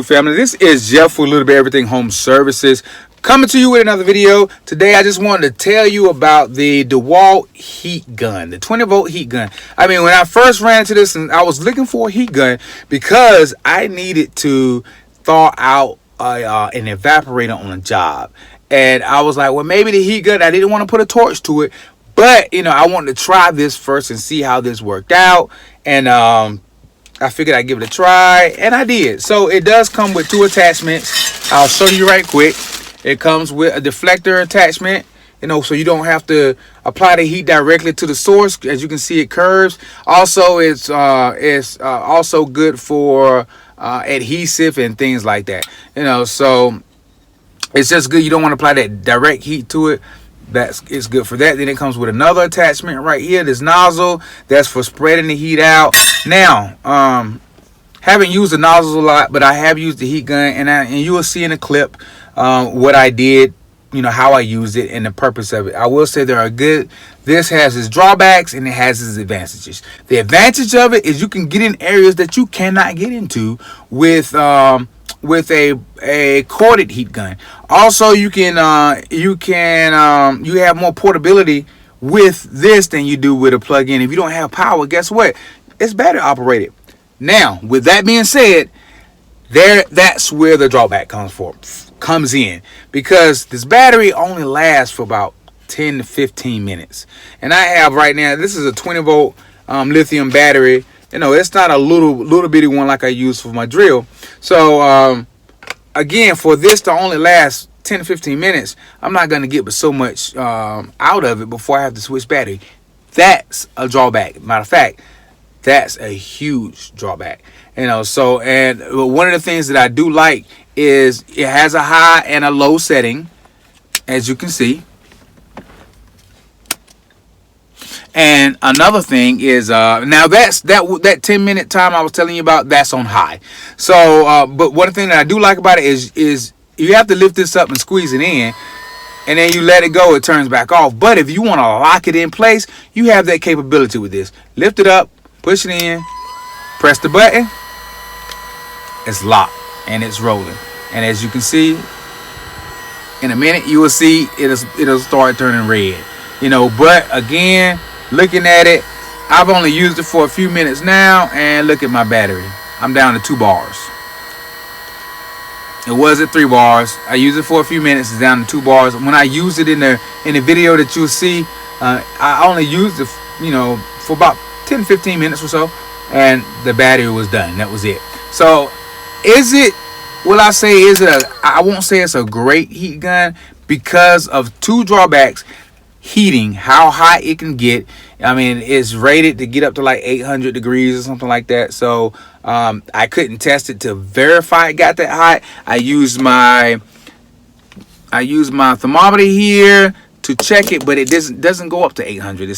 family. This is Jeff for a little bit everything home services, coming to you with another video. Today I just wanted to tell you about the DEWALT heat gun, the 20-volt heat gun. I mean, when I first ran into this, and I was looking for a heat gun because I needed to thaw out an evaporator on a job, and I was like, well, maybe the heat gun, I didn't want to put a torch to it, but you know, I wanted to try this first and see how this worked out. And I figured I'd give it a try, and I did. So it does come with two attachments. I'll show you right quick. It comes with a deflector attachment, you know, so you don't have to apply the heat directly to the source. As you can see, it curves. Also, it's also good for adhesive and things like that, you know. So it's just good. You don't want to apply that direct heat to it. It's good for that. Then it comes with another attachment right here, this nozzle that's for spreading the heat out. Now, haven't used the nozzles a lot, but I have used the heat gun, and you will see in the clip what I did, you know, how I used it and the purpose of it. I will say there are good. This has its drawbacks and it has its advantages. The advantage of it is you can get in areas that you cannot get into with a corded heat gun. Also, you have more portability with this than you do with a plug-in. If you don't have power, guess what? It's battery operated. Now, with that being said, that's where the drawback comes in, because this battery only lasts for about 10 to 15 minutes. And I have right now, this is a 20-volt lithium battery. You know, it's not a little bitty one like I use for my drill. So again, for this to only last 10 to 15 minutes, I'm not going to get so much out of it before I have to switch battery. That's a drawback. Matter of fact, that's a huge drawback. You know, so, and one of the things that I do like is it has a high and a low setting, as you can see. And another thing is, now that 10-minute time I was telling you about, that's on high. So, but one thing that I do like about it is you have to lift this up and squeeze it in, and then you let it go, it turns back off. But if you want to lock it in place, you have that capability with this. Lift it up, push it in, press the button, it's locked and it's rolling. And as you can see, in a minute you will see it'll start turning red. You know, but again, looking at it, I've only used it for a few minutes now, and look at my battery. I'm down to 2 bars. It was at 3 bars. I used it for a few minutes. It's down to 2 bars. When I used it in the video that you'll see, I only used it, you know, for about 10 to 15 minutes or so, and the battery was done. That was it. So, I won't say it's a great heat gun because of 2 drawbacks. Heating, how hot it can get. I mean, it's rated to get up to like 800 degrees or something like that. So I couldn't test it to verify it got that hot. I used my thermometer here to check it, but it doesn't go up to 800.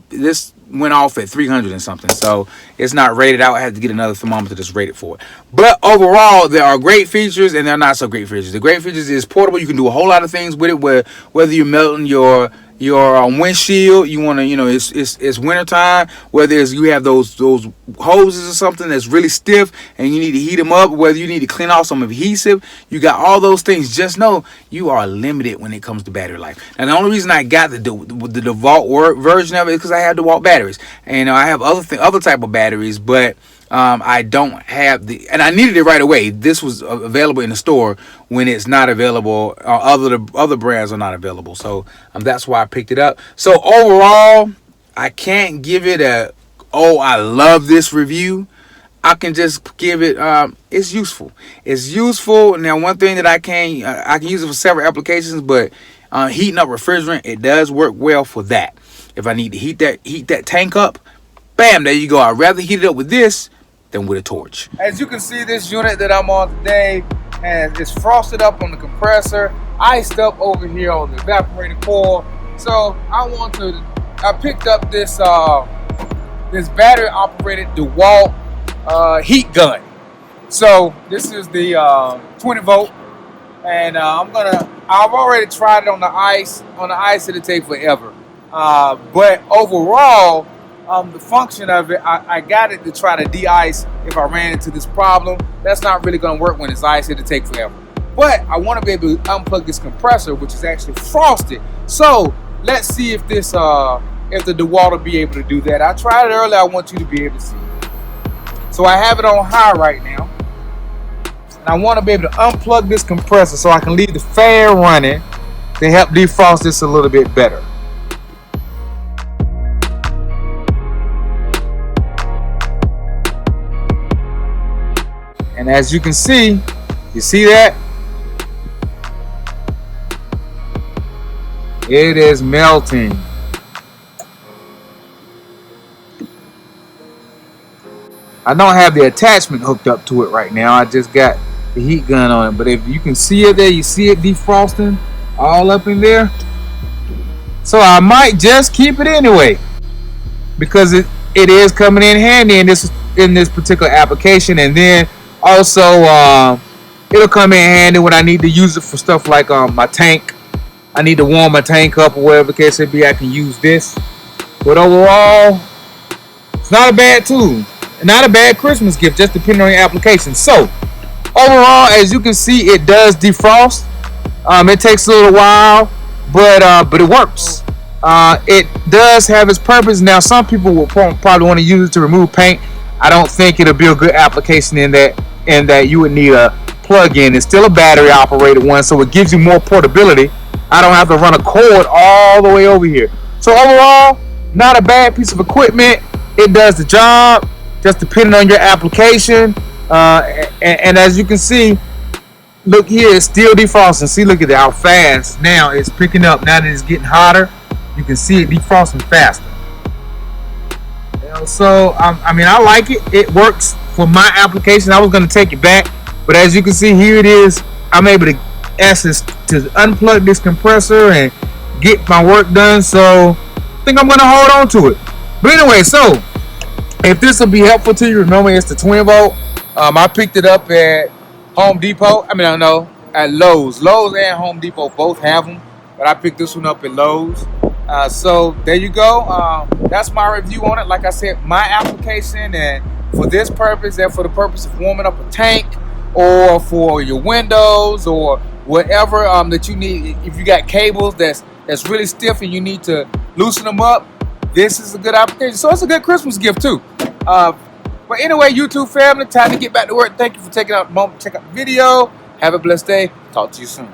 This went off at 300 and something, so it's not rated out. I had to get another thermometer that's rated for it. But overall, there are great features and there are not so great features. The great features is portable. You can do a whole lot of things with it, whether you're melting your windshield, you want to, you know, it's winter time, whether it's you have those hoses or something that's really stiff and you need to heat them up, whether you need to clean off some adhesive, you got all those things. Just know you are limited when it comes to battery life. And the only reason I got the DEWALT version of it is because I have DEWALT batteries, and you know, I have other type of batteries, but I don't have and I needed it right away. This was available in the store when it's not available. Other brands are not available, so that's why I picked it up. So overall, I can't give it I love this review. I can just give it it's useful. It's useful. Now, one thing that I can use it for several applications, but heating up refrigerant, it does work well for that. If I need to heat that tank up, bam, there you go. I'd rather heat it up with this than with a torch. As you can see, this unit that I'm on today is frosted up on the compressor, iced up over here on the evaporator coil. So I picked up this battery operated DEWALT heat gun. So this is the 20 volt, and I've already tried it on the ice. On the ice it'll take forever. But overall, the function of it, I got it to try to de-ice if I ran into this problem. That's not really going to work when it's ice. It'll take forever. But I want to be able to unplug this compressor, which is actually frosted. So let's see if this, if the DEWALT will be able to do that. I tried it earlier. I want you to be able to see. So I have it on high right now. And I want to be able to unplug this compressor so I can leave the fan running to help defrost this a little bit better. And as you can see, you see that? It is melting. I don't have the attachment hooked up to it right now. I just got the heat gun on it. But if you can see it there, you see it defrosting all up in there. So I might just keep it anyway, because it is coming in handy in this particular application. And then also it'll come in handy when I need to use it for stuff like my tank. I need to warm my tank up or whatever the case may be. I can use this. But overall, it's not a bad tool. Not a bad Christmas gift, just depending on your application. So overall, as you can see, it does defrost. It takes a little while, but it works. It does have its purpose. Now, some people will probably want to use it to remove paint. I don't think it'll be a good application in that you would need a plug-in. It's still a battery operated one, so it gives you more portability. I don't have to run a cord all the way over here. So overall, not a bad piece of equipment. It does the job, just depending on your application. And as you can see, look here, it's still defrosting. See, look at how fast now it's picking up. Now that it's getting hotter, you can see it defrosting faster. So I mean, I like it. It works for my application. I was going to take it back, but as you can see, here it is. I'm able to access to unplug this compressor and get my work done. So I think I'm going to hold on to it. But anyway, so if this will be helpful to you, remember it's the 12 volt. I picked it up at Home Depot. I mean, I know at Lowe's. Lowe's and Home Depot both have them, but I picked this one up at Lowe's. So there you go. That's my review on it. Like I said, my application, and for this purpose and for the purpose of warming up a tank or for your windows or whatever that you need. If you got cables that's really stiff and you need to loosen them up, this is a good application. So it's a good Christmas gift too. But anyway, YouTube family, time to get back to work. Thank you for taking out a moment to check out the video. Have a blessed day. Talk to you soon.